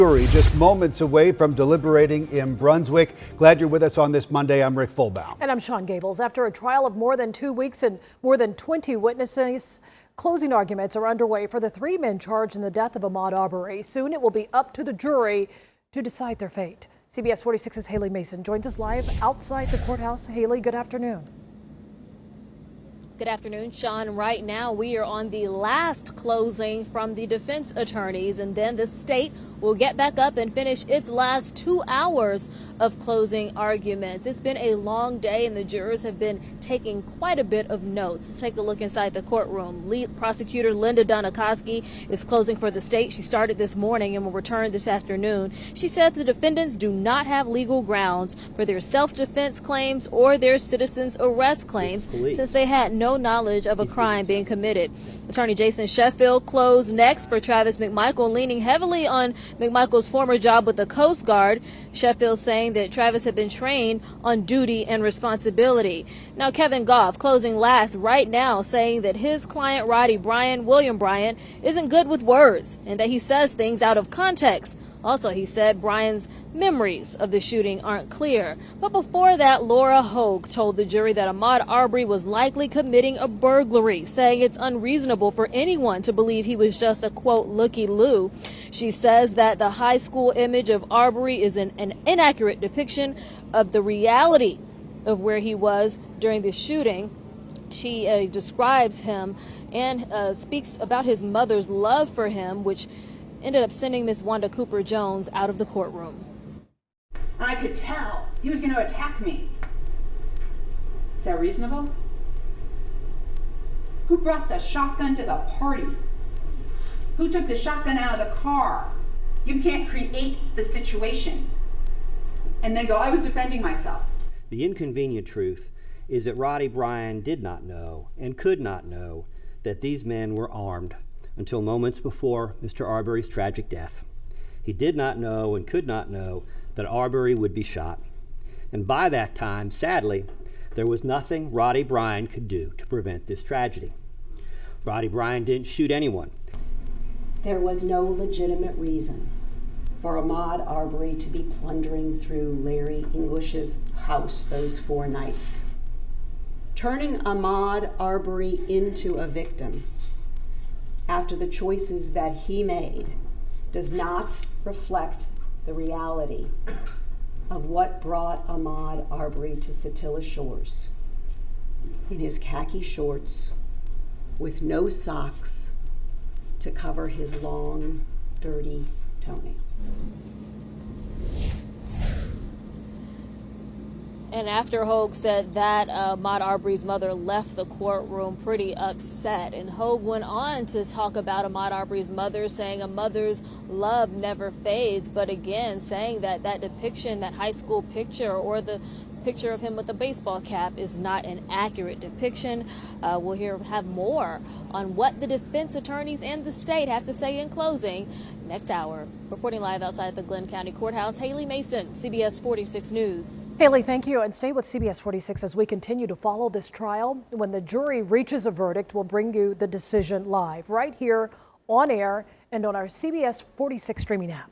Jury just moments away from deliberating in Brunswick. Glad you're with us on this Monday. I'm Rick Fulbaum. And I'm Sean Gables. After a trial of more than 2 weeks and more than 20 witnesses, closing arguments are underway for the 3 men charged in the death of Ahmaud Arbery. Soon it will be up to the jury to decide their fate. CBS 46's Haley Mason joins us live outside the courthouse. Haley, good afternoon. Good afternoon, Sean. Right now, we are on the last closing from the defense attorneys, and then the state will get back up and finish its last 2 hours of closing arguments. It's been a long day, and the jurors have been taking quite a bit of notes. Let's take a look inside the courtroom. Lead prosecutor Linda Donikoski is closing for the state. She started this morning and will return this afternoon. She said the defendants do not have legal grounds for their self-defense claims or their citizens arrest claims since they had no knowledge of a crime being committed. Attorney Jason Sheffield closed next for Travis McMichael, leaning heavily on McMichael's former job with the Coast Guard. Sheffield saying that Travis had been trained on duty and responsibility. Now Kevin Goff closing last right now, saying that his client William Bryant isn't good with words and that he says things out of context. Also, he said Brian's memories of the shooting aren't clear. But before that, Laura Hogue told the jury that Ahmaud Arbery was likely committing a burglary, saying it's unreasonable for anyone to believe he was just a, quote, looky-loo. She says that the high school image of Arbery is an inaccurate depiction of the reality of where he was during the shooting. She describes him and speaks about his mother's love for him, which ended up sending Miss Wanda Cooper-Jones out of the courtroom. And I could tell he was going to attack me. Is that reasonable? Who brought the shotgun to the party? Who took the shotgun out of the car? You can't create the situation and then go, I was defending myself. The inconvenient truth is that Roddy Bryan did not know and could not know that these men were armed until moments before Mr. Arbery's tragic death. He did not know and could not know that Arbery would be shot. And by that time, sadly, there was nothing Roddy Bryan could do to prevent this tragedy. Roddy Bryan didn't shoot anyone. There was no legitimate reason for Ahmaud Arbery to be plundering through Larry English's house those 4 nights. Turning Ahmaud Arbery into a victim after the choices that he made does not reflect the reality of what brought Ahmaud Arbery to Satilla Shores in his khaki shorts with no socks to cover his long, dirty toenails. And after Hogue said that, Ahmaud Arbery's mother left the courtroom pretty upset. And Hogue went on to talk about Ahmaud Arbery's mother, saying a mother's love never fades. But again, saying that that depiction, that high school picture or the picture of him with a baseball cap is not an accurate depiction. We'll have more on what the defense attorneys and the state have to say in closing next hour. Reporting live outside the Glenn County Courthouse, Haley Mason, CBS 46 News. Haley, thank you. And stay with CBS 46 as we continue to follow this trial. When the jury reaches a verdict, we'll bring you the decision live right here on air and on our CBS 46 streaming app.